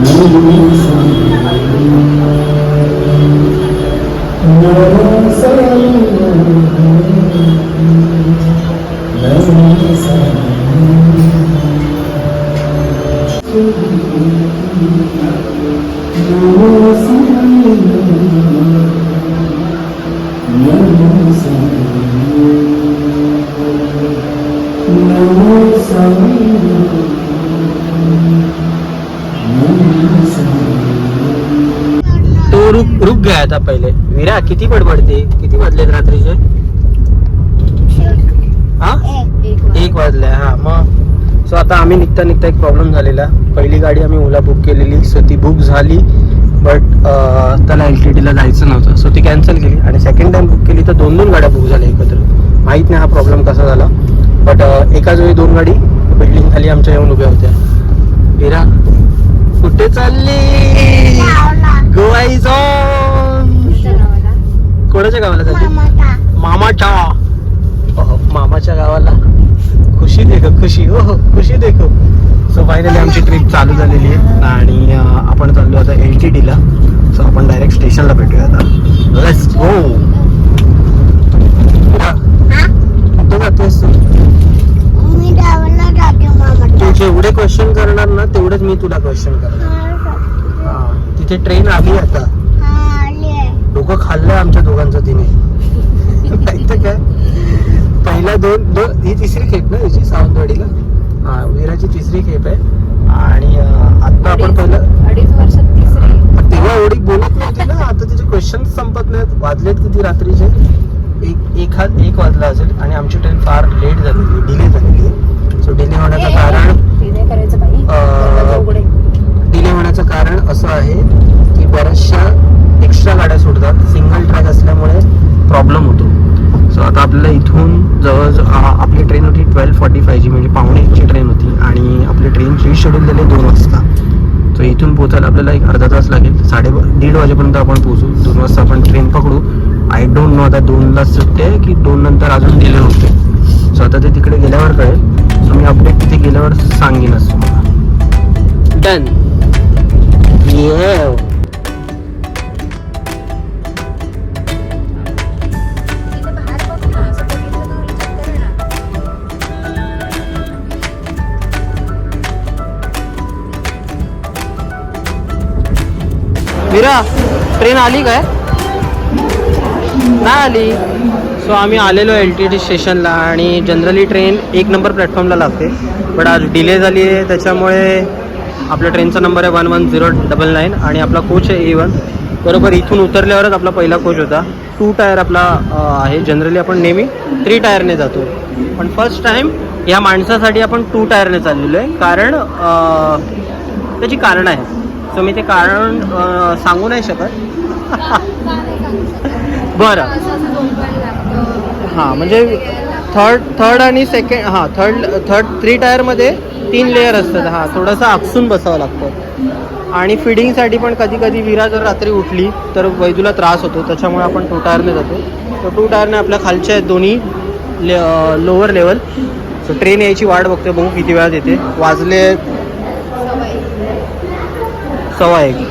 तो रुक गया था पहिले. वीरा किती बडबडते? किती वाजलेत रात्रीचे? हा 1 वाजले. हा मग सो आता आम्ही निघता एक प्रॉब्लेम झालेला. पहिली गाडी आम्ही ओला बुक केलेली, सो ती बुक झाली, बट त्याला LTTला जायचं नव्हतं, सो ती कॅन्सल केली. आणि सेकंड टाइम बुक केली तर 2 गाड्या बुक झाल्या एकत्र. माहीत नाही हा प्रॉब्लेम कसा झाला, बट एकाच वेळी 2 गाडी बिल्डिंग खाली आमच्या येऊन उभ्या होत्या. वीरा कुठे चालली? गोवाईचा कोणाच्या गावाला चालली? मामाच्या गावाला. खुशी देखो खुशी, हो खुशी देखो. सो फायनली आमची ट्रिप चालू झालेली आहे आणि आपण चाललो आता LTTला. सो आपण डायरेक्ट स्टेशनला भेटूया आता. Let's go. कुठं जातोयस तू? तू जेवढे क्वेश्चन करणार ना तेवढेच मी तुला क्वेश्चन करणार. तिथे ट्रेन आली आता. डोकं खाल्लंय आमच्या दोघांचं तिने. माहिती काय, पहिला दोन ही तिसरी खेप ना हिची सावंतवाडीला. हा वीराची तिसरी खेप आहे. आणि आता आपण पहिलं 2.5 वर्षात तिसरी. तेव्हा एवढी बोलत नव्हती ना. आता तिचे क्वेश्चन संपत नाहीत. वाजलेत किती रात्रीचे? 1 वाजला असेल. आणि आमची ट्रेन फार लेट झालेली, डिले झालेली आहे. सो डिले होण्याचं कारण डिले होण्याचं कारण असं आहे की बऱ्याचशा एक्स्ट्रा गाड्या सुटतात. सिंगल ट्रॅक असल्यामुळे प्रॉब्लेम होतो. सो आता आपल्याला इथून जवळ आपली ट्रेन होती 12:45ची, म्हणजे 12:45ची ट्रेन होती. आणि आपली ट्रेनची शेड्यूल झाली 2 वाजता. सो इथून पोहोचायला आपल्याला एक अर्धा तास लागेल. 1:30 वाजेपर्यंत आपण पोहोचू. 2 वाजता आपण ट्रेन पकडू. आय डोंट नो आता 2ला सुटते की 2 नंतर अजून डिले होते. सो आता ते तिकडे गेल्यावर कळेल. सो मी अपडेट तिथे गेल्यावर सांगेनच तुम्हाला. डन. वीरा ट्रेन आली काय? नाही आली. सो आम्ही आलेलो LTT स्टेशनला. आणि जनरली ट्रेन 1 नंबर प्लॅटफॉर्मला लागते, बट आज डिले झाली आहे. त्याच्यामुळे आपल्या ट्रेनचा नंबर आहे 11099 आणि आपला कोच आहे A1. बरोबर इथून उतरल्यावरच आपला पहिला कोच होता. 2 टायर आपला आहे. जनरली आपण नेहमी 3 टायरने जातो, पण फर्स्ट टाईम या माणसासाठी आपण 2 टायरने चाललेलो आहे. कारण त्याची कारण आहे. सो मी ते कारण सांगू नाही शकत. बरं हां, म्हणजे थर्ड आणि सेकंड, हां थर्ड 3 टायरमध्ये 3 लेअर असतात. हां थोडंसं आपसून बसावं लागतं. आणि फिडिंगसाठी पण कधी कधी वीरा जर रात्री उठली तर वैदूला त्रास होतो. त्याच्यामुळे आपण 2 टायरने जातो. तर 2 टायरने आपल्या खालच्या आहेत दोन्ही लोअर लेवल. सो ट्रेन यायची वाट बघते, बघू किती वेळात येते. वाजले 1:15.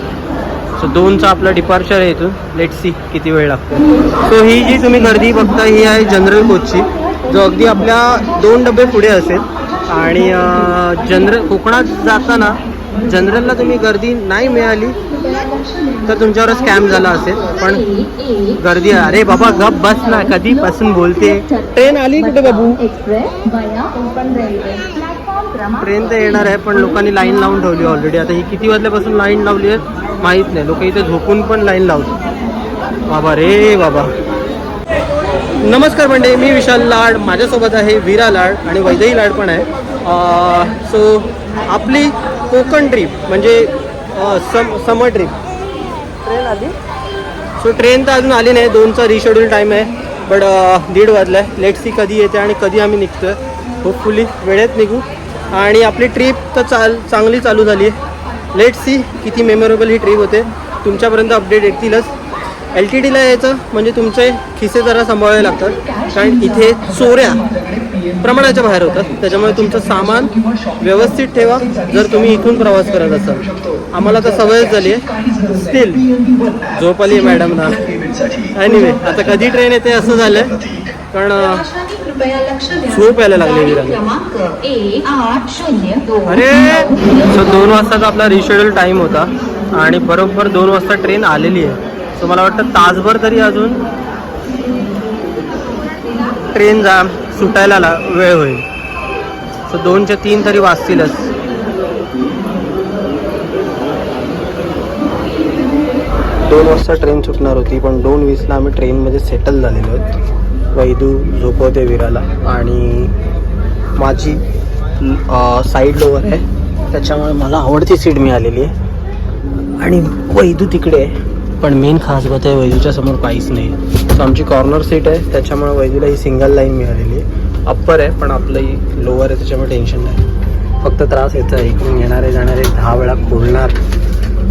सो 2चा आपला डिपार्चर आहे इथून. लेट्स सी किती वेळ लागतो. सो ही जी तुम्ही गर्दी बघता ही आहे जनरल कोचची, जो अगदी आपल्या 2 डबे पुढे असेल. आणि कोकणात जाताना जनरलला तुम्ही गर्दी नाही मिळाली तर तुमच्यावर स्कॅम झाला असेल. पण गर्दी, अरे बाबा गप बस ना, कधीपासून बोलते. ट्रेन आली कुठे बाबू? ट्रेन तर येणार आहे, पण लोकांनी लाईन लावून ठेवली ऑलरेडी. आता ही किती वाजल्यापासून लाईन लावली आहे माहीत नाही. लोक इथे झोपून पण लाईन लावतात. बाबा रे बाबा. नमस्कार मंडळी, मी विशाल लाड. माझ्यासोबत आहे वीरा लाड आणि वैदेही लाड पण आहे. सो आपली कोकण ट्रिप म्हणजे समर ट्रिप. ट्रेन आली. सो ट्रेन तर अजून आली नाही. 2चा रिशेड्यूल टाईम आहे, बट 1:30 वाजला आहे. लेट्स सी कधी येते आणि कधी आम्ही निघतो आहे. होपफुली वेळेत निघू. आणि आपली ट्रिप तर चांगली चालू झाली आहे. लेट्स सी किती मेमोरेबल ही ट्रिप होते. तुमच्यापर्यंत अपडेट येतीलच. LTTला यायचं म्हणजे तुमचे खिसे जरा सांभाळावे लागतात, कारण इथे चोऱ्या प्रमाणाच्या बाहेर होतात. त्याच्यामुळे तुमचं सामान व्यवस्थित ठेवा जर तुम्ही इथून प्रवास करत असाल. आम्हाला तर सवयच झाली आहे. स्टील झोप आली मॅडमना. एनिवे आता कधी ट्रेन येते असं झालं कारण झोप यायला लागली विराला. अरे सो 2 वाजताचा आपला रिशेड्यूल टाईम होता आणि बरोबर 2 वाजता ट्रेन आलेली आहे. सो मला वाटतं तासभर तरी अजून ट्रेन सुटायला वेळ होईल. सो 2चे 3 तरी वाजतीलच. दोन वाजता ट्रेन सुटणार होती पण 2:20ला आम्ही ट्रेनमध्ये सेटल झालेलो आहोत. वैदू झोपवते विराला आणि माझी साईड लोवर आहे त्याच्यामुळे मला आवडती सीट मिळालेली आहे आणि वैदू तिकडे आहे. पण मेन खास बात आहे वैदूच्या समोर काहीच नाही. सो आमची कॉर्नर सीट आहे त्याच्यामुळे वैदूला ही सिंगल लाईन मिळालेली आहे. अप्पर आहे पण आपलं ही लोअर आहे त्याच्यामुळे टेन्शन नाही. फक्त त्रास यायचा आहे इकडून येणारे जाणारे 10 वेळा खोलणार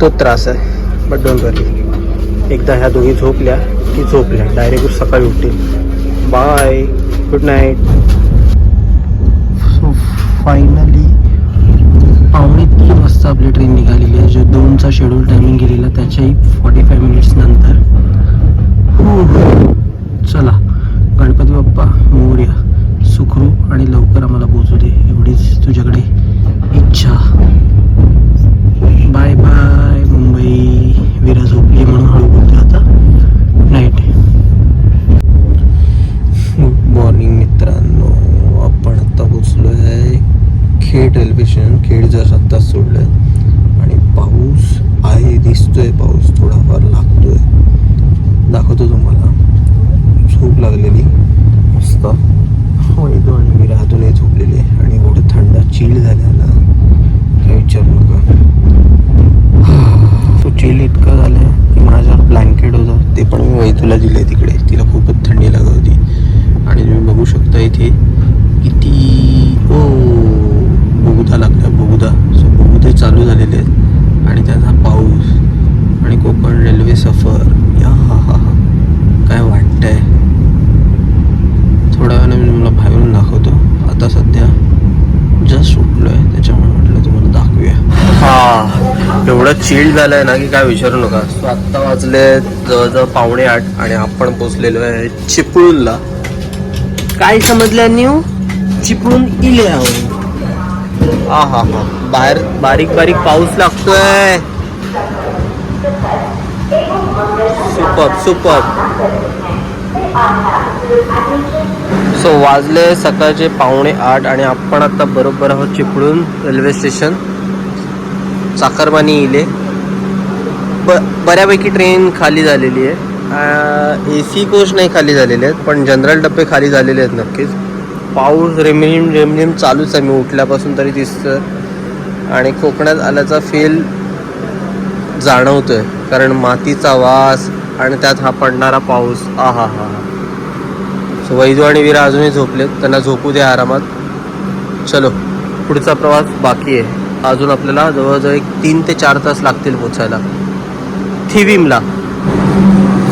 तो त्रास आहे. बट डोंट वरी एकदा ह्या दोघी झोपल्या की झोपल्या डायरेक्ट सकाळी उठतील. Bye good night. So finally 2:45 वाजता आपली ट्रेन निघालेली आहे. जो 2चा शेड्यूल टायमिंग गेलेला त्याच्याही 45 मिनिट्स नंतर. चला गणपती बाप्पा मोरया. सुखरूप आणि लवकर आम्हाला पोहोचू दे एवढीच तुझ्याकडे इच्छा. Bye bye Mumbai. विरा झोपली म्हणून हळू बोलते आता. नाईट. गुड मॉर्निंग मित्रांनो. आपण आत्ता पोचलो आहे खेड रेल्वे स्टेशन. खेड जर आत्ताच सोडलं आहे आणि पाऊस आहे दिसतोय. पाऊस थोडाफार लागतोय. दाखवतो तुम्हाला. झोप लागलेली मस्त. वैदू आणि विरा अजूनही झोपलेली आहे आणि एवढं थंड चिल झालेला काही विचारू नका. तो चिल इतका झाला आहे की माझ्यावर ब्लँकेट होतं ते पण मी वैदूला दिलं आहे तिकडे. तिला खूपच थंडी लागत होती आणि तुम्ही बघू शकता इथे किती बोगदा लागला. बोगदा. सो बोगदे चालू झालेले आहेत आणि त्याचा पाऊस आणि कोकण रेल्वे सफर. या हा काय वाटतंय. थोड्या वेळाने मी तुम्हाला बाहेरून दाखवतो. आता सध्या जस्ट उठलो आहे त्याच्यामुळे म्हटलं तुम्हाला दाखवूया. एवढं चिल्ड झालं आहे ना की काय विचारू नका. सो आत्ता वाजले जवळजवळ 7:45 आणि आपण पोचलेलो आहे चिपळूणला. काय समजलं न्यू चिपळूण इले आहोत. हा बाहेर बारीक बारीक पाऊस लागतोय. सुपर. सो वाजले सकाळचे 7:45 आणि आपण आता बरोबर आहोत चिपळूण रेल्वे स्टेशन. चाकरमानी इले. बऱ्यापैकी ट्रेन खाली झालेली आहे. AC कोच नाही खाली झालेले आहेत पण जनरल डबे खाली झालेले आहेत नक्कीच. पाऊस रिमझिम चालूच आहे. मी उठल्यापासून तरी दिसतं आणि कोकणात आल्याचा फील जाणवतोय कारण मातीचा वास आणि त्यात हा पडणारा पाऊस. सो वैदू आणि विरा अजूनही झोपलेत. त्यांना झोपू द्या आरामात. चलो पुढचा प्रवास बाकी आहे. अजून आपल्याला जवळजवळ 3 ते 4 तास लागतील पोचायला थिविमला.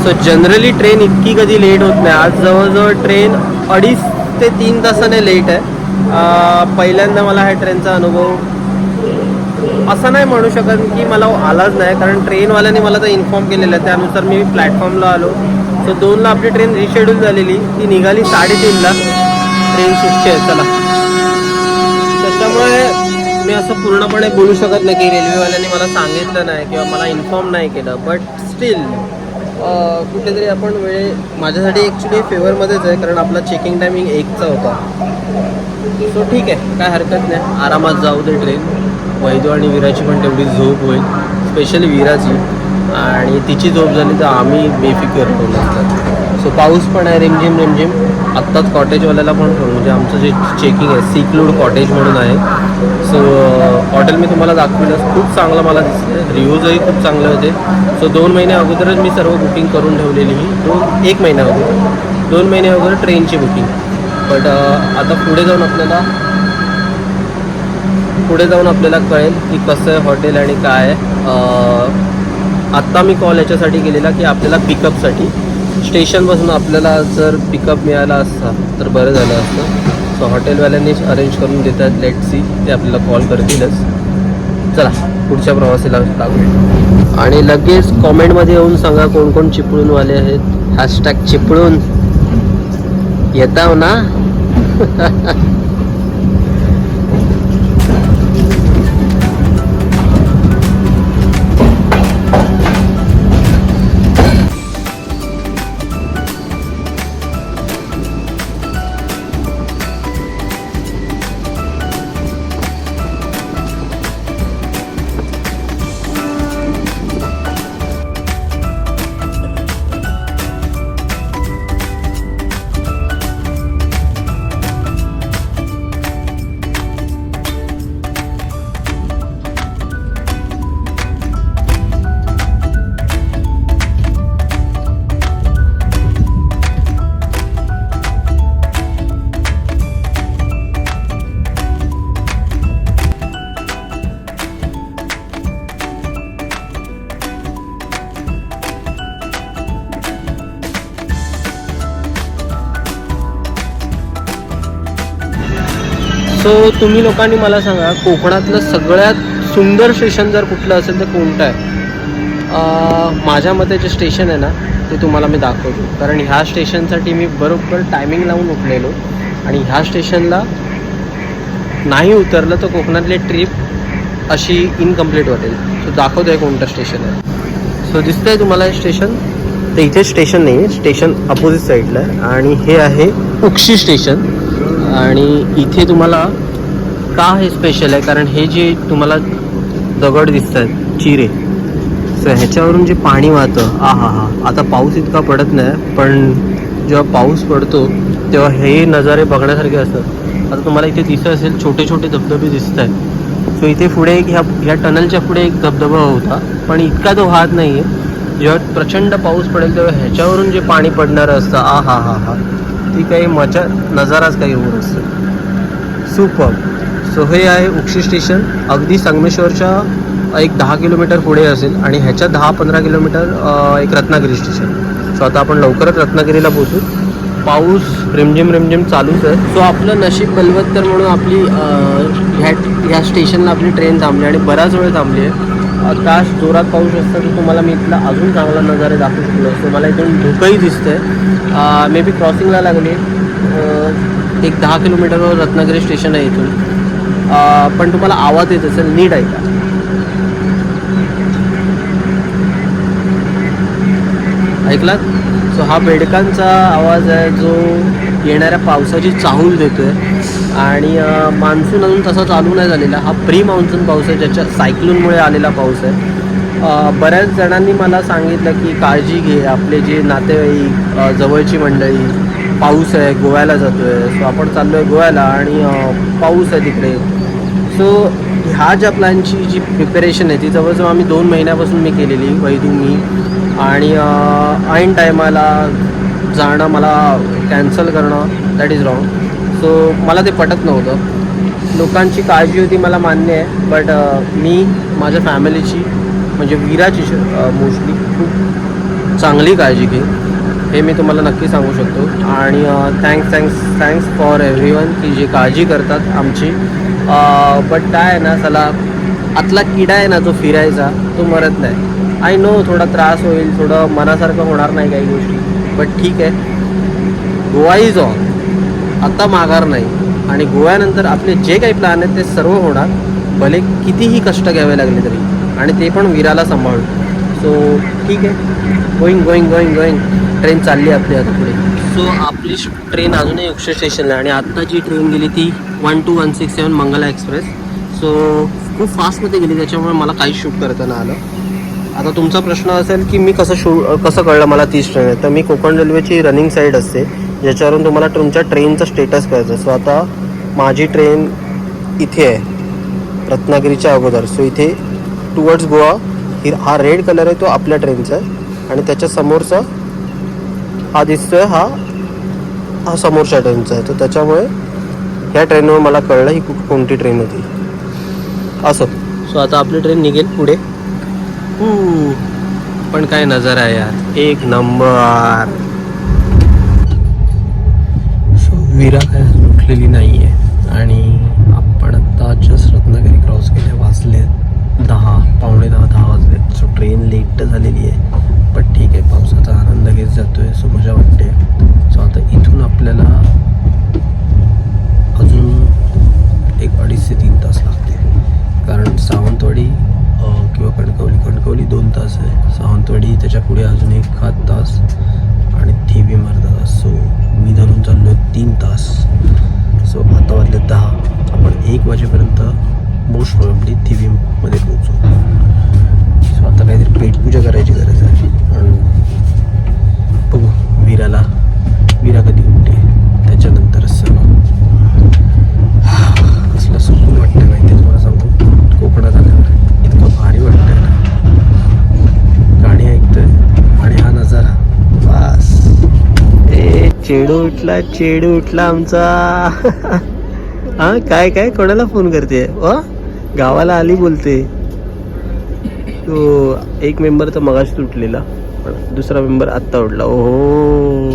सो जनरली ट्रेन इतकी कधी लेट होत नाही. आज जवळजवळ ट्रेन 2.5 ते 3 तासाने लेट आहे. पहिल्यांदा मला ह्या ट्रेनचा अनुभव असं नाही म्हणू शकत की मला आलाच नाही कारण ट्रेनवाल्याने मला तर इन्फॉर्म केलेलं आहे त्यानुसार मी प्लॅटफॉर्मला आलो. सो 2ला आपली ट्रेन रिशेड्यूल झालेली. ती निघाली 3:30ला. ट्रेन सुटते आहे. चला त्याच्यामुळे मी असं पूर्णपणे बोलू शकत नाही की रेल्वेवाल्यांनी मला सांगितलं नाही किंवा मला इन्फॉर्म नाही केलं. बट स्टील कुठेतरी आपण माझ्यासाठी ॲक्च्युली फेवरमध्येच आहे कारण आपला चेकिंग टायमिंग 1चा होता. सो ठीक आहे काय हरकत नाही. आरामात जाऊ दे ट्रेन. वैदू आणि विराची पण तेवढी झोप होईल. स्पेशली विराची. आणि तिची झोप झाली तर आम्ही बेफिकर होऊ लागतात. सो पाऊस पण आहे रिमझिम. आत्ताच कॉटेजवाल्याला पण म्हणजे आमचं जे चेकिंग आहे सीक्लूड कॉटेज म्हणून आहे. सो हॉटेल मी तुम्हाला दाखविलं. खूप चांगलं मला दिसलं. रिव्ह्यूजही खूप चांगले होते. सो 2 महिन्या अगोदरच मी सर्व बुकिंग करून ठेवलेली. 1 महिन्या अगोदर 2 महिन्या अगोदर ट्रेनची बुकिंग. बट आता पुढे जाऊन आपल्याला कळेल की कसं आहे हॉटेल आणि काय आहे. आत्ता मी कॉल याच्यासाठी केलेला की आपल्याला पिकअपसाठी स्टेशनपासून आपल्याला जर पिकअप मिळाला असता तर बरं झालं असतं. सो हॉटेलवाल्यांनीच अरेंज करून देतात. लेट सी, ते आपल्याला कॉल करतीलच. चला पुढच्या प्रवासाला लागू. आणि लगेच कॉमेंटमध्ये येऊन सांगा कोण कोण चिपळूणवाले आहेत. हॅशटॅग चिपळूण येताव ना. सो तुम्ही लोकांनी मला सांगा कोकणातलं सगळ्यात सुंदर स्टेशन जर कुठलं असेल तर कोणतं आहे? माझ्या मते जे स्टेशन आहे ना ते तुम्हाला मी दाखवतो. कारण ह्या स्टेशनसाठी मी बरोबर टायमिंग लावून उठलेलो आणि ह्या स्टेशनला नाही उतरलं तर कोकणातली ट्रिप अशी इनकम्प्लीट वाटेल. सो दाखवतो आहे कोणतं स्टेशन आहे. सो दिसतंय तुम्हाला हे स्टेशन? तर इथे स्टेशन नाही आहे, स्टेशन अपोजिट साईडला आहे आणि हे आहे उक्षी स्टेशन. आणि इथे तुम्हाला का हे स्पेशल आहे कारण हे जे तुम्हाला दगड दिसत आहेत चिरे, सो ह्याच्यावरून जे पाणी वाहतं हा आता पाऊस इतका पडत नाही पण जेव्हा पाऊस पडतो तेव्हा हे नजारे बघण्यासारखे असतात. आता तुम्हाला इथे दिसत असेल छोटे छोटे धबधबे दिसत आहेत. सो इथे पुढे एक ह्या टनलच्या पुढे एक धबधबा होता पण इतका तो वाहत नाही आहे. जेव्हा प्रचंड पाऊस पडेल तेव्हा ह्याच्यावरून जे पाणी पडणारं असतं हा ती काही मजा नजाराच काही होत असतं. सुपर. सो हे आहे उक्षी स्टेशन. अगदी संगमेश्वरच्या एक 10 किलोमीटर पुढे असेल आणि ह्याच्या 10-15 किलोमीटर एक रत्नागिरी स्टेशन. सो आता आपण लवकरच रत्नागिरीला पोहोचू. पाऊस रिमझिम चालूच आहे. सो आपलं नशीब बलवत्तर म्हणून आपली ह्या स्टेशनला आपली ट्रेन थांबली आणि बराच वेळ थांबली आहे. आकाश जोरात पाऊस असतं तर तुम्हाला मी इथला अजून चांगला नजारे दाखवू शकलो असतो. मला इथून धुकंही दिसतंय. मे बी क्रॉसिंगला लागली एक 10 किलोमीटरवर रत्नागिरी स्टेशन आहे इथून. पण तुम्हाला आवाज येत असेल, नीट ऐका. ऐकलात? सो हा बेडकांचा आवाज आहे जो येणाऱ्या पावसाची चाहूल देतोय. आणि मान्सून अजून तसा चालू नाही झालेला. हा प्री मान्सून पाऊस आहे ज्याच्या सायक्लोनमुळे आलेला पाऊस आहे. बऱ्याच जणांनी मला सांगितलं की काळजी घे, आपले जे नातेवाईक जवळची मंडळी, पाऊस आहे, गोव्याला जातो आहे. सो आपण चाललो आहे गोव्याला आणि पाऊस आहे तिकडे. सो ह्या ज्या प्लॅनची जी प्रिपरेशन आहे ती जवळजवळ आम्ही 2 महिन्यापासून मी केलेली, वैदू मी. आणि ऐन टायमाला जाणं मला कॅन्सल करणं दॅट इज रॉंग. सो मला ते पटत नव्हतं. लोकांची काळजी होती मला मान्य आहे बट मी माझ्या फॅमिलीची म्हणजे वीराची मोस्टली खूप चांगली काळजी घे हे मी तुम्हाला नक्की सांगू शकतो. आणि थँक्स फॉर एव्हरीवन की जे काळजी करतात आमची. बट काय आहे ना, चला आतला किडा आहे ना जो फिरायचा तो मरत नाही. आय नो थोडा त्रास होईल, थोडं मनासारखं होणार नाही काही गोष्टी, बट ठीक आहे. Goa is on. आता माघार नाही. आणि गोव्यानंतर आपले जे काही प्लॅन आहेत ते सर्व होणार, भले कितीही कष्ट घ्यावे लागले तरी, आणि ते पण वीराला सांभाळून. सो ठीक आहे, गोईंग. ट्रेन चालली आपली आता पुढे. सो आपली ट्रेन अजूनही उक्षी स्टेशनला आहे आणि आत्ता जी ट्रेन गेली ती 12167 मंगला एक्सप्रेस. सो खूप फास्टमध्ये गेली त्याच्यामुळे मला काहीच शूट करता नाही आलं. आता तुमचा प्रश्न असेल की मी कसं कळलं मला तीच ट्रेन आहे. तर मी कोकण रेल्वेची रनिंग साईड असते ज्याच्यावरून तुम्हाला तुमच्या ट्रेनचं स्टेटस कळतं. सो आता माझी ट्रेन इथे आहे रत्नागिरीच्या अगोदर. सो इथे टुवर्ड्स गोवा हा रेड कलर आहे तो आपल्या ट्रेनचा आहे आणि त्याच्या समोरचा हा दिसतोय हा समोरच्या ट्रेनचा आहे. तर त्याच्यामुळे ह्या ट्रेनवर मला कळलं ही कोणती ट्रेन होती असं. सो आता आपली ट्रेन निघेल पुढे. पण काय नजारा आहे यार, एक नंबर. सो विरा काय उठलेली नाही आहे आणि आपण आत्ता जस्ट रत्नागिरी क्रॉस केले. वाजले 10, पावणे 10 वाजले. सो ट्रेन लेट झालेली आहे, पण ठीक आहे, पावसाचा आनंद घेत जातो आहे, सो मजा वाटते. सो आता इथून आपल्याला अजून एक 2.5 ते 3 तास लागते, कारण सावंतवाडी किंवा कणकवली 2 तास आहे, सावंतवाडी त्याच्या पुढे अजून 1 तास आणि थिवीम अर्धा तास. सो मी धरून चाललो 3 तास. सो आता वाजले 10, आपण 1 वाजेपर्यंत मोस्ट प्रॉब्ली थिवीममध्ये पोहोचू. सो आता काहीतरी पेटपूजा करायची गरज आहे आणि बघू विरा कधी उठते, त्याच्यानंतरच सर्व. कसलं सुकून वाटतं माहिती आहे तुम्हाला सांगतो. कोकणात आल्यावर इतकं भारी वाटतंय ना, गाणी ऐकतोय आणि हा नजारा. बस चेडू उठला आमचा. हा काय कोणाला फोन करते? गावाला आली बोलते. तो एक मेंबर तर मगाशी उठलेला, पण दुसरा मेंबर आत्ता उठला. ओहो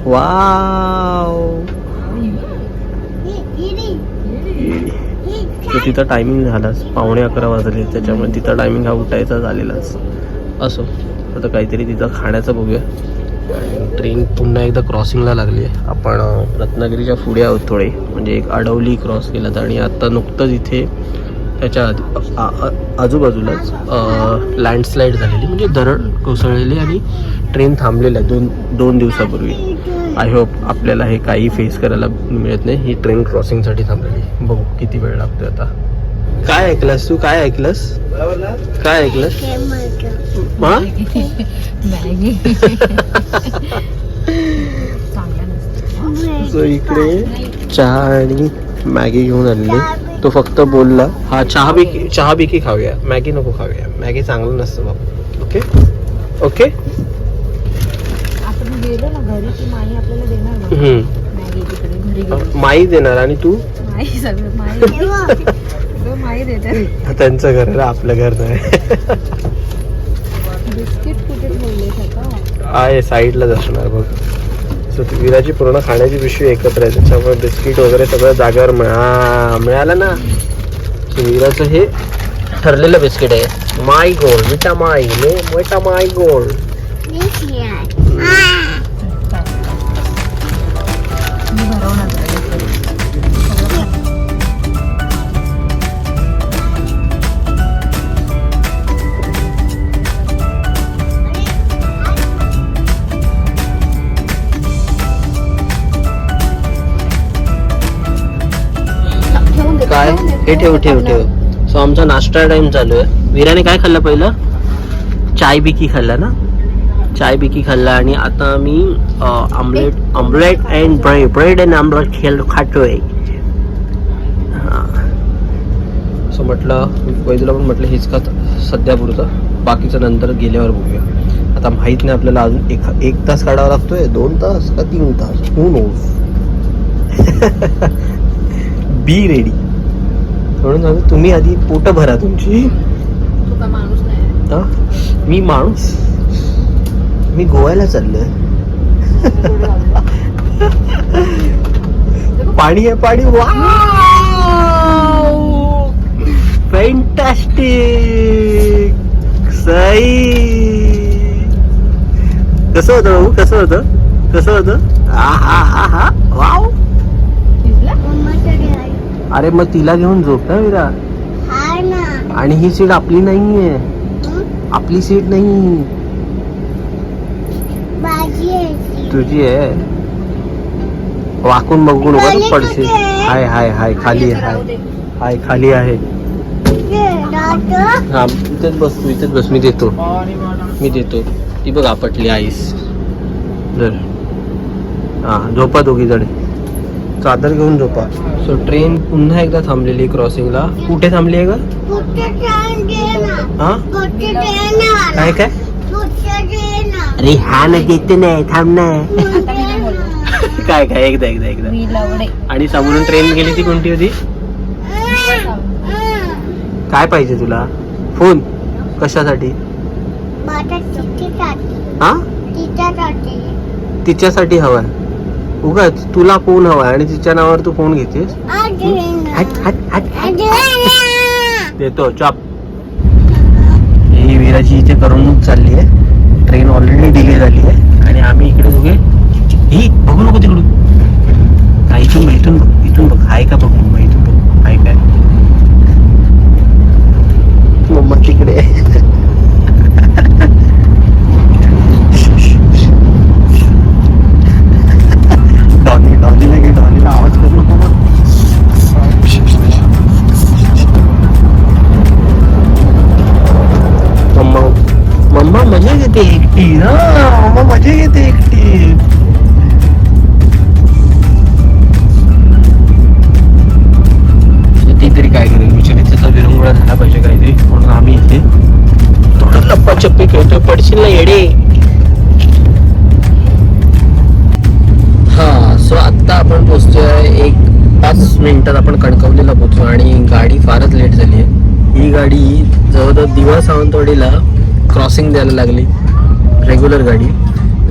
वाव. तर तिथं टायमिंग झालाच, 11:15 वाजले, त्याच्यामुळे तिथं टायमिंग हा उठायचा झालेलाच. असो, आता काहीतरी तिथं खाण्याचं बघूया. ट्रेन पुन्हा एकदा क्रॉसिंगला लागली आहे. आपण रत्नागिरीच्या पुढे आहोत थोडे, म्हणजे एक आडवली क्रॉस केलात आणि आत्ता नुकतंच इथे त्याच्या आजूबाजूलाच लँडस्लाईड झालेली, म्हणजे दरड कोसळलेली आणि ट्रेन थांबलेलं आहे 2 दिवसापूर्वी. आय होप आपल्याला हे काही फेस करायला मिळत नाही. ही ट्रेन क्रॉसिंगसाठी थांबलेली. बघू किती वेळ लागतोय आता. काय ऐकलंस तू? काय ऐकलंस? हा? सो इकडे चहा आणि मॅगी घेऊन आलेली. तो फक्त बोलला हा चहा बिकी खाऊया, मॅगी नको खाऊया, मॅगी चांगलं नसतं बाबा. ओके आपण गेलो ना घरी की माई आपल्याला देणार ना मॅगी. तिकडे घरी गेलो माई देणार आणि तू माई सगळं माई माई देते. त्यांचं घर आहे, आपलं घर नाही. बिस्किट कुठे ठेवले आता? आहे साईडलाच असणार बघ. सो विराची पूर्ण खाण्याची पिशवी एकत्र आहे, त्याच्यामुळे बिस्किट वगैरे सगळं जागेवर मिळालं ना. सो विराचं हे ठरलेलं बिस्किट आहे. माय गोल्ड, मिठा माय गोल्ड. मी भरवणार काय हे ठेव. सो आमचा नाश्ता टाइम चालू आहे. विराने काय खाल्लं पहिलं? चाय बिकी खाल्ला ना, चाय बिकी खाल्ला आणि आता मी omelette and bread and omelette खातोय. सो म्हटलं वैदूला पण म्हटलं हेच का सध्या पुरतं, बाकीचं नंतर गेल्यावर बघूया. आता माहीत नाही आपल्याला अजून 1 तास काढावा लागतोय, 2 तास का 3 तास, हू नोज. Be ready. म्हणून सांगतो तुम्ही आधी पोट भरा तुमची. तू का माणूस नाही? मी माणूस, मी गोव्याला चाललोय. पाणी आहे पाणी. फॅन्टॅस्टिक. सई कसं होतं? हा वाव. अरे मग तिला घेऊन झोप ना विरा. आणि ही सीट आपली नाहीये, आपली सीट नाही, तुझी आहे. वाकून बघू नको पडशील. हाय खाली आहे, खाली आहे. हा इथेच बस. मी देतो. ती बघ आपटली आईस. हा झोपा दोघी जण, चादर घेऊन झोपा. सो ट्रेन पुन्हा एकदा थांबलेली क्रॉसिंगला. कुठे थांबली आहे का? हा काय अरे हा ना देते नाही, थांब ना. काय एकदा. आणि समोरून ट्रेन गेली ती कोणती होती? काय पाहिजे तुला? फोन कशासाठी? हा तिच्यासाठी हवाय. उगाच तुला फोन हवाय आणि तिच्या नावावर तू फोन घेतेस. देतो चॉप. ही वीराची इथे करमणूक चालली आहे. ट्रेन ऑलरेडी डिले झाली आहे आणि आम्ही इकडे दोघे ही बघू नको तिकडून. इथून बघ, इथून बघ आहे का बघ मम्मा, इथून बघ आहे काय. मम्मा तिकडे डॉलीला आवाज करू नको. मम्मा मजा घेते एकटी ना. मम्मा मजा घेते एकटी. ती तरी काय करेल विचारायचा विरंगुळा झाला पाहिजे काहीतरी, म्हणून आम्ही इथे थोडं लप्पाछप्पी खेळतोय. पडशील ना येडे. हा सो आत्ता आपण पोहोचतोय 1-5 मिनिटात आपण कणकवलीला पोहोचतो आणि गाडी फारच लेट झाली आहे. ही गाडी जवळजवळ दिवा सावंतवाडीला क्रॉसिंग द्यायला लागली. रेग्युलर गाडी,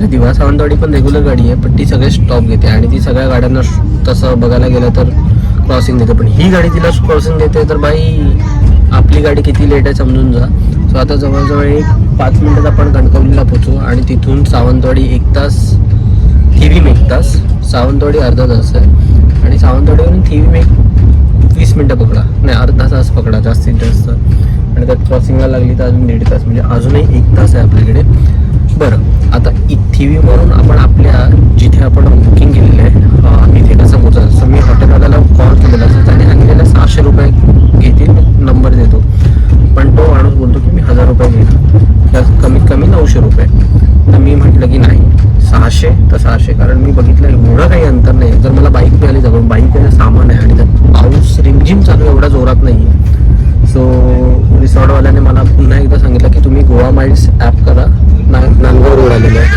दिवा सावंतवाडी पण रेग्युलर गाडी आहे, पण ती सगळे स्टॉप घेते आणि ती सगळ्या गाड्यांना तसं बघायला गेलं तर क्रॉसिंग देते. पण ही गाडी तिला क्रॉसिंग देते तर बाई आपली गाडी किती लेट आहे समजून जा. सो आता जवळजवळ 5 मिनिटात आपण कणकवलीला पोहोचू आणि तिथून सावंतवाडी 1 तास, थिवीम 1 तास, सावंतवाडी अर्धा तास आहे आणि सावंतवाडीवरून थिवीम 20 मिनिटं पकडा, नाही अर्धा तास पकडा जास्तीत जास्त. आणि त्यात क्रॉसिंगला लागली तर अजून 1.5 तास, म्हणजे अजूनही 1 तास आहे आपल्याकडे. बरं आता थिवीमवरून आपण आपल्या जिथे आपण बुकिंग केलेलं आहे तिथे कसं पोहोचायचं. जसं मी हॉटेलवाल्याला कॉल केलेला असं त्याने सांगितलेलं 600 रुपये घेतील, नंबर देतो. पण तो माणूस बोलतो की मी 1000 रुपये घेणार, तर कमीत कमी 900 रुपये. तर मी म्हटलं की नाही 600 तर 600, कारण मी बघितलं एवढं काही अंतर नाही. जर मला बाईक मिळाली जवळ, बाईकचं सामान आहे आणि त्यात पाऊस रिमझिम चालू एवढा जोरात नाही आहे. सो रिसॉर्टवाल्याने मला पुन्हा एकदा सांगितलं की तुम्ही गोवा माइल्स ॲप करा. नांदगाव रोड आलेलं आहे,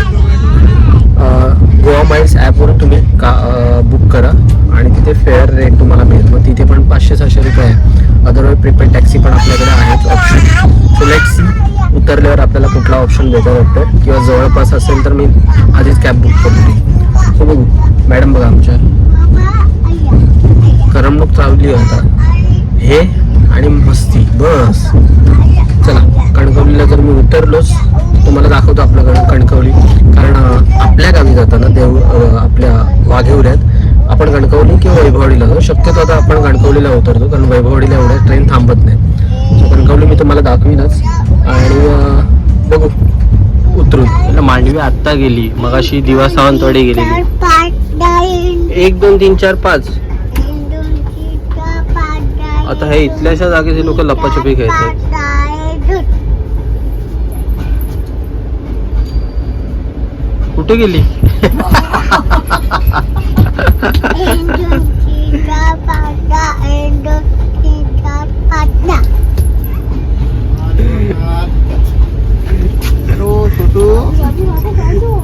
गोवा माइल्स ॲपवरून तुम्ही बुक करा आणि तिथे फेअर रेट तुम्हाला मिळेल. मग तिथे पण 500-600 रुपये आहे. अदरवाईज प्रिपेड टॅक्सी पण आपल्याकडे आहेच ऑप्शन. सो लेट्स सी उतरल्यावर आपल्याला कुठला ऑप्शन बेटर वाटतं, किंवा जवळपास असेल तर मी आधीच कॅब बुक करतो. सो बघू. मॅडम बघा आमच्या करमणूक चालली आता हे आणि मस्ती बस. चला कणकवलीला जर मी उतरलोच तुम्हाला दाखवतो आपल्याकडे कणकवली, कारण आपल्या गावी जाताना आपल्या वाघेवऱ्यात आपण कणकवली किंवा वैभववाडीला जातो. शक्यतो आता आपण कणकवलीला उतरतो, कारण वैभववाडीला एवढ्या ट्रेन थांबत नाही. सो कणकवली मी तुम्हाला दाखवीनच आणि बघू उतरून. मांडवी आत्ता गेली, मग अशी दिवा सावंतवाडी गेलेली. 1 2 3 4 5. आता हे इथल्याशा जागेचे लोक लप्पाछपी खेळतात. कुठे गेली?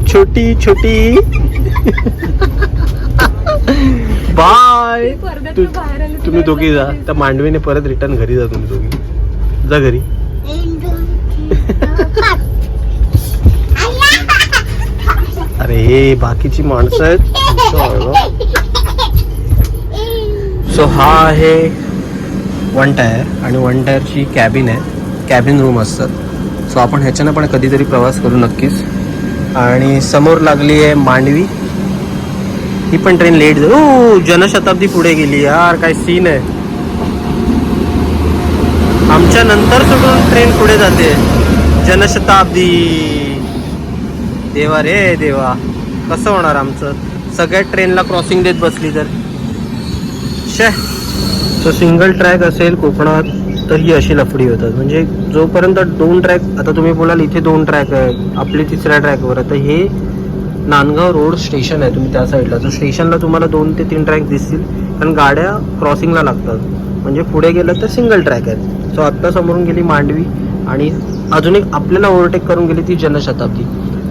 छोटी छोटी बाय. तुम्ही दोघी जा, त्या मांडवीने परत रिटर्न घरी जा. तुम्ही दोघी जा घरी. अरे हे बाकीची माणसं आहेत. सो हा आहे 1 टायर आणि 1 टायरची कॅबिन आहे, कॅबिन रूम असतात. सो आपण ह्याच्यानं पण कधीतरी प्रवास करू नक्कीच. आणि समोर लागली आहे मांडवी. ही पण ट्रेन लेट झाली. ओ जनशताब्दी पुढे गेली यार, काय सीन आहे. आमच्या नंतर सोडून ट्रेन पुढे जाते. जनशताब्दी. देवा रे देवा, कसं होणार आमचं. सगळ्या ट्रेनला क्रॉसिंग देत बसली तर शे. सो सिंगल ट्रॅक असेल कोकणात तर ही अशी लफडी होतात. म्हणजे जोपर्यंत 2 ट्रॅक, आता तुम्ही बोलाल इथे 2 ट्रॅक आहे, आपली 3ऱ्या ट्रॅकवर आहे. तर हे नांदगाव रोड स्टेशन आहे, तुम्ही त्या साईडला. तर स्टेशनला तुम्हाला 2 ते 3 ट्रॅक दिसतील, कारण गाड्या क्रॉसिंगला लागतात. म्हणजे पुढे गेलं तर सिंगल ट्रॅक आहे. सो आत्ता समोरून गेली मांडवी आणि अजून एक आपल्याला ओव्हरटेक करून गेली ती जनशताब्दी.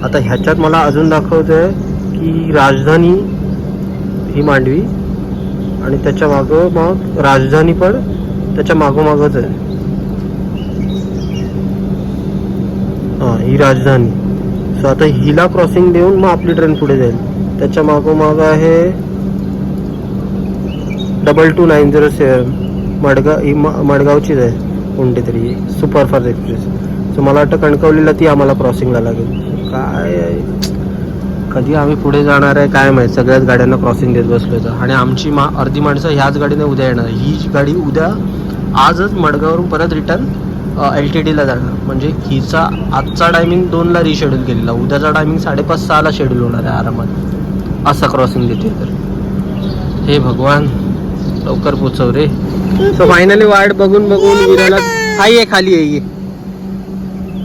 आता ह्याच्यात मला अजून दाखवतंय की राजधानी ही मांडवी आणि त्याच्या मागं मग राजधानी पण त्याच्या मागोमागच आहे. हां ही राजधानी. सो आता हिला क्रॉसिंग देऊन मग आपली ट्रेन पुढे जाईल. त्याच्या मागोमाग आहे 2290 मडगावचीच आहे कोणती तरी सुपरफास्ट एक्सप्रेस. सो मला वाटतं कणकवलीला ती आम्हाला क्रॉसिंगला लागेल. काय आहे, कधी आम्ही पुढे जाणार आहे काय माहीत. सगळ्याच गाड्यांना क्रॉसिंग देत बसलो होतं आणि आमची अर्धी माणसं ह्याच गाडीने उद्या येणार. ही गाडी उद्या आजच मडगाववरून परत रिटर्न LTDला जाणार. म्हणजे हिचा आजचा टायमिंग 2ला रिशेड्यूल केलेला, उद्याचा टायमिंग 5:30-6ला शेड्यूल होणार आहे आरामात. असा क्रॉसिंग देते तर हे भगवान लवकर पोचव रे. सो फायनली वाट बघून बघून विराला हाय खाली आहे.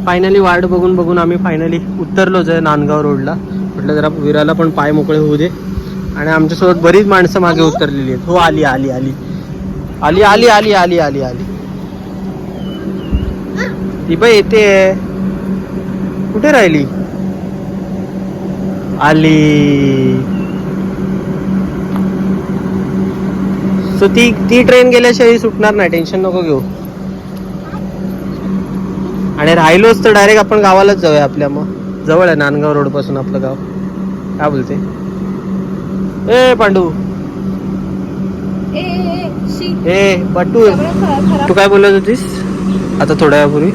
फायनली वाट बघून बघून आम्ही फायनली उतरलोच आहे नांदगाव रोडला. म्हटलं जरा विराला पण पाय मोकळे होऊ दे. आणि आमच्यासोबत बरीच माणसं मागे उतरलेली आहेत. हो आली आली आली आली आली आली आली आली आली ती बाई येते. कुठे राहिली? आली. सो ती ट्रेन गेल्याशिवाय सुटणार नाही, टेन्शन नको घेऊ. आणि राहिलोच तर डायरेक्ट आपण गावालाच जाऊया. आपल्या मग जवळ आहे नांदगाव रोड पासून आपलं गाव. काय बोलते ए पांडू? ए पट्टू, तू काय बोलत होतीस आता थोड्या वेळापूर्वी?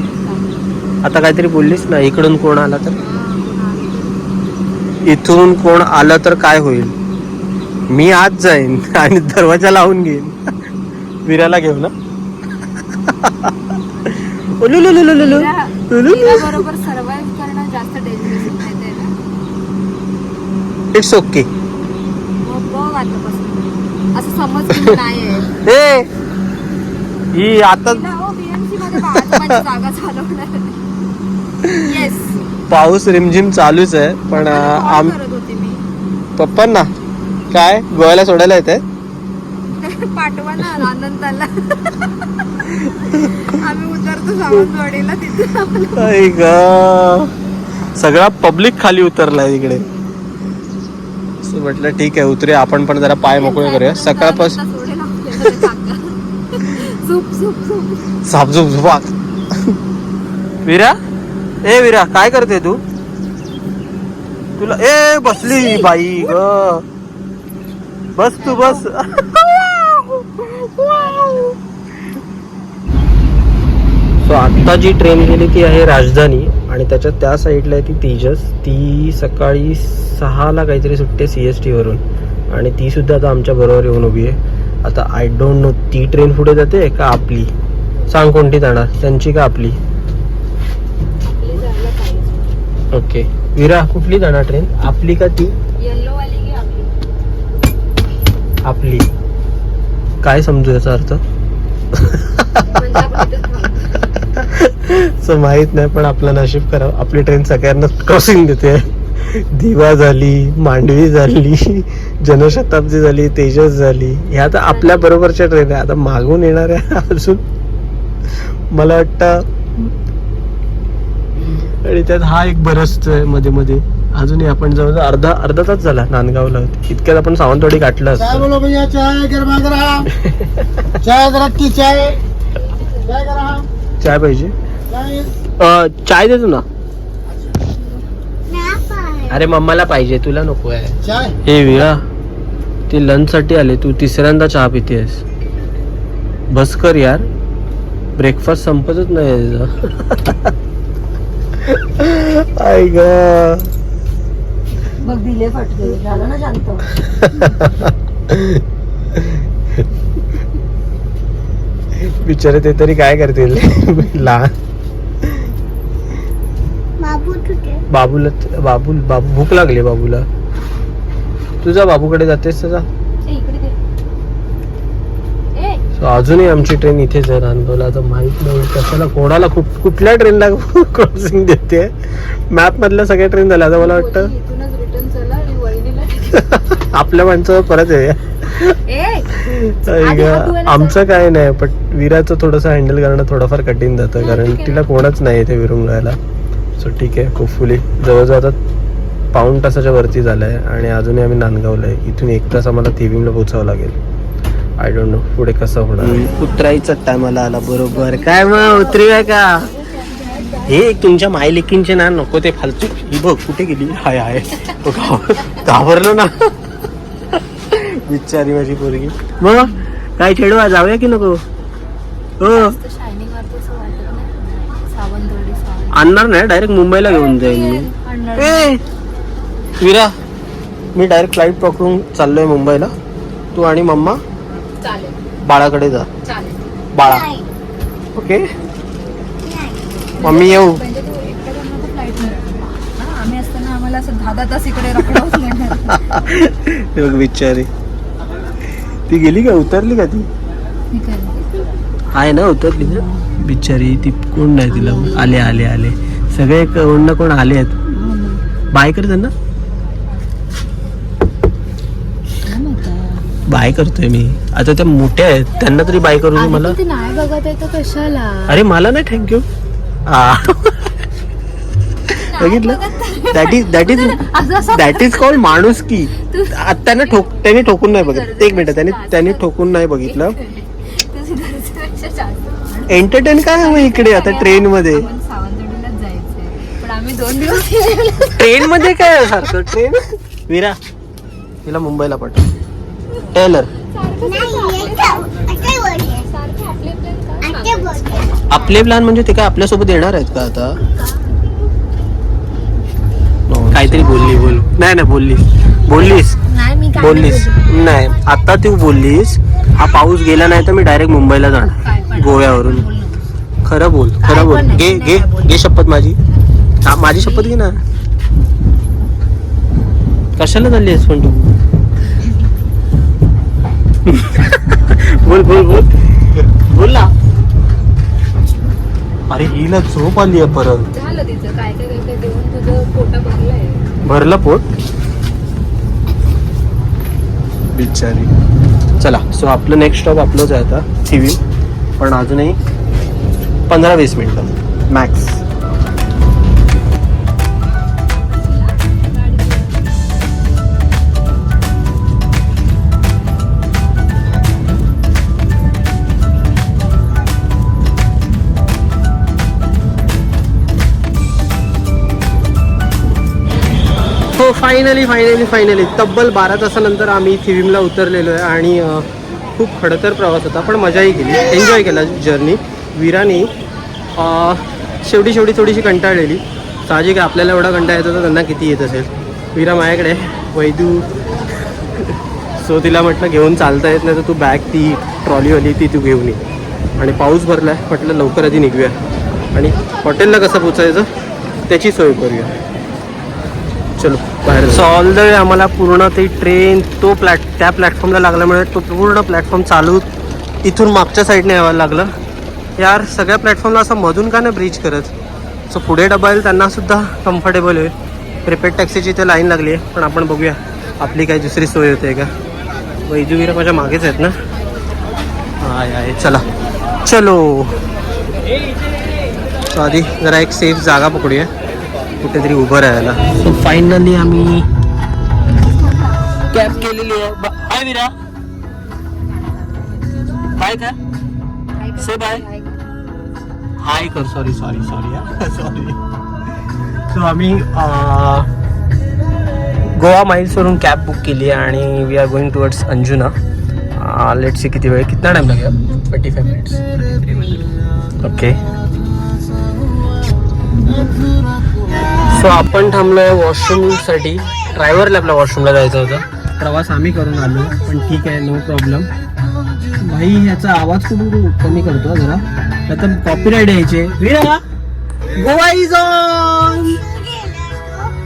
आता काहीतरी बोललीस ना, इकडून कोण आला तर, इथून कोण आलं तर काय होईल? मी आज जाईन आणि दरवाजा लावून घेईन. विराला घेऊ ना. बरोबर सर्वाइव्ह करणं जास्त डेंजरस माहिती आहे ना. It's okay. बघ आतापासून असं समज नाही ए ही आता BMC मध्ये बाळाची जागा चालवणार. येस, पाऊस रिमझिम चालूच आहे. पण करत होते मी पप्पांना काय गोव्याला सोडायला येते? पाठवा ना आनंदाला. आम्ही उतरतो सावंतवाडीला, तिथे सगळा पब्लिक खाली उतरलाय इकडे. म्हटलं ठीक आहे उतरे आपण पण जरा पाय मोकळे करूया. सकाळपासून सापझुप झुपाक. विरा, ए विरा काय करते तू? तुला ए बसली बाई ग, बस तू बस. सो आत्ता जी ट्रेन गेली ती आहे राजधानी आणि त्याच्या त्या साईडला आहे ती तेजस. ती सकाळी 6ला काहीतरी सुटते CST वरून आणि ती सुद्धा आता आमच्या बरोबर येऊन उभी आहे. आता आय डोंट नो ती ट्रेन पुढे जाते का आपली, सांग कोणती जाणार, त्यांची का आपली? ओके विरा, कुठली जाणार ट्रेन, आपली का ती? येल्लो वाली की आपली? आपली. काय समजू याचा अर्थ? सो माहित नाही, पण आपलं नशीब खराब, आपली ट्रेन सगळ्यांना क्रॉसिंग देते. दिवा झाली, मांडवी झाली, जनशताब्दी झाली, तेजस झाली, ह्या तर आपल्या बरोबरच्या ट्रेन आहे. आता मागून येणाऱ्या अजून मला वाटतं, आणि त्यात हा एक बरसतोय मध्ये मध्ये अजूनही. आपण जवळ अर्धा तास झाला नांदगावला होते, इतक्यात आपण सावंतवाडी गाठलं असतं. चाय पाहिजे? चाय देतो ना. अरे मम्माला पाहिजे, तुला नको आहे. हे विरा, ती लंच साठी आले, तू तिसऱ्यांदा चहा पितेस. बस कर यार, ब्रेकफास्ट संपतच नाही. आई ग बघ दिले फटके झालं ना शांत. बिचारे ते तरी काय करतील. लहान बाबूला बाबू भूक लागली बाबूला. तुझा बाबूकडे जातेस त्याचा. अजूनही आमची ट्रेन इथेच आहे नांदगावला. आता माहित नाही कशाला कोणाला कुठल्या ट्रेनला क्रॉसिंग देते. मॅप मधल्या सगळ्या ट्रेन झाल्या. आता मला वाटतं आपल्या माणसावर परत आहे. आमचं काय नाही, पण विराचं थोडंसं हँडल करणं थोडंफार कठीण जातं, कारण तिला कोणच नाही इथे विरंगायला. सो ठीक आहे, होपफुली जवळजवळ आता पाऊण तासाच्या वरती झालंय आणि अजूनही आम्ही नांदगावला आहे. इथून 1 तास आम्हाला थिविमला पोचावं लागेल. आय डोंट नो पुढे कसं होणार. उतरायचा टायमाला आला बरोबर. काय मग उतरूया का? हे तुमच्या मायलेकींचे ना नको ते फालतू. ही बघ कुठे गेली. हाय हाय घाबरलो ना बिचारी माझी पोरगी. मग काय खेळवा जाऊया की नको. हो शायनिंग वरती असं वाटत नाही. सावंतवाडी आणणार नाही, डायरेक्ट मुंबईला घेऊन जाईन मी. ए विरा, मी डायरेक्ट फ्लाईट पकडून चाललोय मुंबईला. तू आणि मम्मा चालेल बाळाकडे जा. चालेल. बाळा ओके. मम्मी येऊ. म्हणजे तू एकटं जाणार तर फ्लाईट नाही. आम्ही असताना आम्हाला असं 10 तास इकडे रखडवत नेणार. हे बघ बिचारी, ती गेली का, उतरली का ती. मी काय आहे ना उतरली ना बिचारी. ती कोण नाही तिला. आले आले आले सगळे कोण ना कोण आले आहेत. बाय कर त्यांना. बाय करतोय मी. आता त्या मोठ्या आहेत त्यांना तरी बाय करू दे मला. ते नाही बघत आहे तर कशाला. अरे मला नाही थँक्यू. बघितलं, दॅट इज कॉल्ड माणूस की. त्याने ठोकून नाही बघितलं. एक मिनिट, त्याने ठोकून नाही बघितलं. एंटरटेन काय मग इकडे आता ट्रेन मध्ये. सावंतवाडीलाच जायचंय पण आम्ही 2 दिवस ट्रेन मध्ये काय सारखं ट्रेन. विरा तिला मुंबईला पाठव. टेलर आपले प्लॅन म्हणजे ते काय आपल्यासोबत येणार आहेत का आता. काहीतरी बोल. नाही बोललीस नाही मी काय बोललीस नाही. आता तू बोललीस हा पाऊस गेला नाही तर मी डायरेक्ट मुंबईला जाणार गोव्यावरून. खरं बोल. घे शपथ माझी. हा माझी शपथ घे ना. कशाला चालली आहेस पण तू. बोल ना. अरे हिला झोप आली आहे परत. झालं तिचं काय देऊन तुझं पोटा भरलंय. भरलं पोट बिचारी. चला सो आपलं नेक्स्ट स्टॉप आपलंच आहे आता थिविम. पण अजूनही 15-20 मिनिटं मॅक्स. हो फायनली तब्बल 12 तासानंतर आम्ही थिविमला उतरलेलो आहे. आणि खूप खडतर प्रवास होता पण मजाही केली, एन्जॉय केला जर्नी. विरानी शेवटी थोडीशी कंटाळलेली. साहजिक आहे, आपल्याला एवढा कंटाळा येतो तर त्यांना किती येत असेल. विरा माझ्याकडे वैदू. सो तिला म्हटलं घेऊन चालता येत नाही तर तू बॅग ती ट्रॉलीवाली ती तू घेऊन ये. आणि पाऊस भरला आहे म्हटलं लवकर आधी निघूया आणि हॉटेलला कसं पोचायचं त्याची सोय करूया. चलो बाहेर. सो ऑल द वे आम्हाला पूर्ण ती ट्रेन त्या प्लॅटफॉर्मला लागल्यामुळे तो पूर्ण प्लॅटफॉर्म चालू इथून मागच्या साईडने यावं लागलं. यार सगळ्या प्लॅटफॉर्मला असं मधून का नाही ब्रिज करत. सो पुढे डबा येईल त्यांनासुद्धा कम्फर्टेबल होईल. प्रिपेड टॅक्सीची इथे लाईन लागली आहे पण आपण बघूया आपली काही दुसरी सोय होते का. वैजूवीरा माझ्या मागेच आहेत ना. आहे चला चलो. सो आधी जरा एक सेफ जागा पकडूया कुठेतरी उभं राहायला. सो फायनली आम्ही कॅब केलेली आहे. बाय विरा. बाय का से बाय. हाय कर. सॉरी सॉरी सो आम्ही गोवा माइल्सवरून कॅब बुक केली आहे आणि we are going towards Anjuna. Let's see किती वेळ कितना टाइम लागेल. 25 मिनिट्स. ओके. सो आपण थांबलोय वॉशरूमसाठी. ड्रायव्हरला आपल्या वॉशरूमला जायचं होतं. प्रवास आम्ही करून आलो पण ठीक आहे, नो प्रॉब्लेम. भाई ह्याचा आवाज कुठून कमी करतो जरा, आता कॉपीराईट यायचे. विरा गोवा इज ऑन.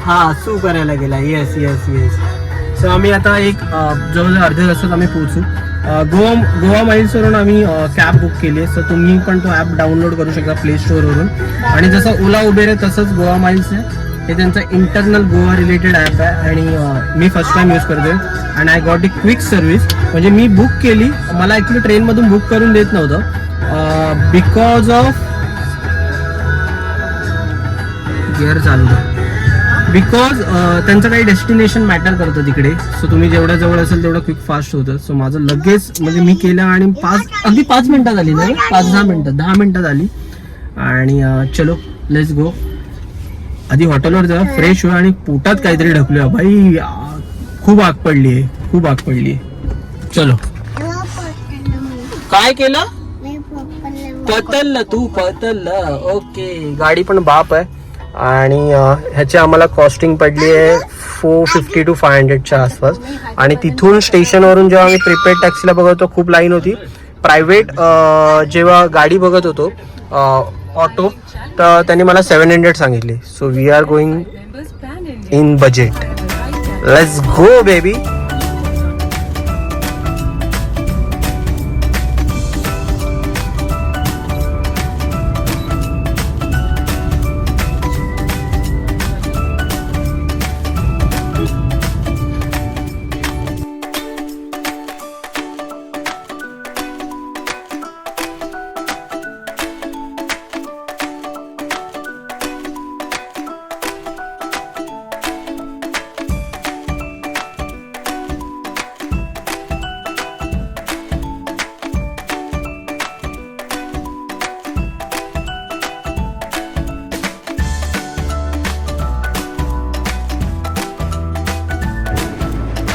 हा सू करायला गेला. येस. सो आम्ही आता एक जवळजवळ अर्ध्या तासात आम्ही पोहोचू. गोवा माइल्सवरून आम्ही कॅब बुक केली आहे. सो तुम्ही पण तो ॲप डाउनलोड करू शकता प्ले स्टोअरवरून. आणि जसं ओला उबेर आहे तसंच गोवा माइल्स आहे. हे त्यांचं इंटरनल गोवा रिलेटेड ॲप आहे आणि मी फर्स्ट टाइम यूज करतोय. And I got a quick service. म्हणजे मी बुक केली, मला ॲक्च्युली ट्रेनमधून बुक करून देत नव्हतं बिकॉज ऑफ गिअर चालू आहे. बिकॉज त्यांचं काही डेस्टिनेशन मॅटर करतं तिकडे. सो तुम्ही जेवढ्या जवळ असेल तेवढं क्विक फास्ट होतं. सो माझं लगेच म्हणजे मी केलं आणि अगदी 5 मिनिटात आली ना. 5-10 मिनिटात 10 मिनिटात आली. आणि चलो लेट्स गो. आधी हॉटेलवर जा, फ्रेश हो आणि पोटात काहीतरी ढकलूया भाई. खूप आग पडली आहे, खूप आग पडली आहे. चलो. काय केलं? पतललं तू, पतललं. ओके. गाडी पण बाप आहे आणि ह्याची आम्हाला कॉस्टिंग पडली आहे 450 to 500च्या आसपास. आणि तिथून स्टेशनवरून जेव्हा आम्ही प्रिपेड टॅक्सीला बघत होतो खूप लाईन होती. प्रायव्हेट जेव्हा गाडी बघत होतो ऑटो, तर त्यांनी मला 700 सांगितले. So we are going in budget. Let's go baby.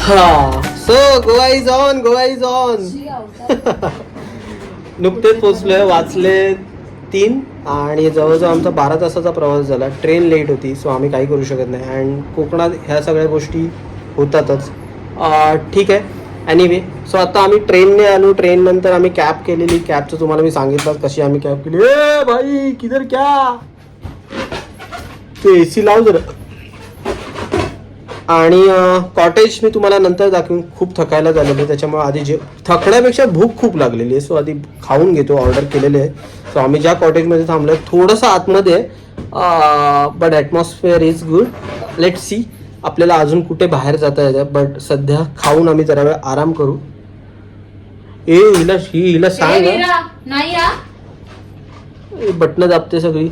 हा, so Goa is on, Goa is on. नुकतेच पोचलोय, वाचले 3 आणि जवळजवळ आमचा 12 तासाचा प्रवास झाला. ट्रेन लेट होती, सो आम्ही काही करू शकत नाही. अँड कोकणात ह्या सगळ्या गोष्टी होतातच. ठीक आहे. एनिवे, सो आता आम्ही ट्रेनने आलो. ट्रेन नंतर आम्ही कॅब केलेली. कॅबचं तुम्हाला मी सांगितलं कशी आम्ही कॅब केली. ए भाई किधर क्या, ते AC लाव जरा. आणि कॉटेज मी तुम्हाला नंतर दाखवीन. खूप थकायला झालेलं आहे, त्याच्यामुळे आधी थकण्यापेक्षा भूक खूप लागलेली आहे. सो आधी खाऊन घेतो. ऑर्डर केलेले आहे. सो आम्ही ज्या कॉटेजमध्ये थांबलो आहे थोडंसं आतमध्ये आहे, but atmosphere is good. Let see. आपल्याला अजून कुठे बाहेर जाता येतं, बट सध्या खाऊन आम्ही जरा वेळ आराम करू. हिला सांग नाही बटणं दाबते सगळी.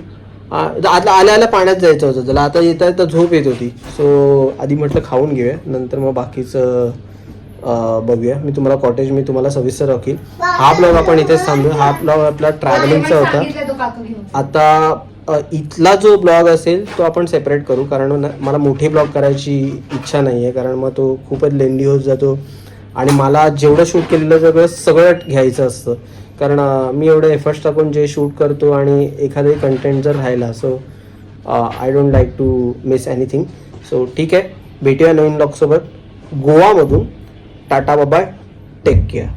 आता आल्या आल्या पाण्यात जायचं होतं त्याला. आता येता येता झोप येत होती. सो आधी म्हटलं खाऊन घेऊया, नंतर मग बाकीचं बघूया. मी तुम्हाला सविस्तर दाखवीन. हा ब्लॉग आपण इथेच थांबूया. हा ब्लॉग आपला ट्रॅव्हलिंगचा होता. आता इथला जो ब्लॉग असेल तो आपण सेपरेट करू, कारण मला मोठी ब्लॉग करायची इच्छा नाही आहे, कारण मग तो खूपच लेंदी होत जातो. आणि मला जेवढं शूट केलेलं सगळं घ्यायचं असतं, कारण मी एवढे एफर्ट्स टाकून जे शूट करतो आणि एखादे कंटेंट जर राहिला, so I don't like to miss anything. So ठीक आहे, भेटूया नवीन ब्लॉगसोबत गोवामधून. Tata bye, take care.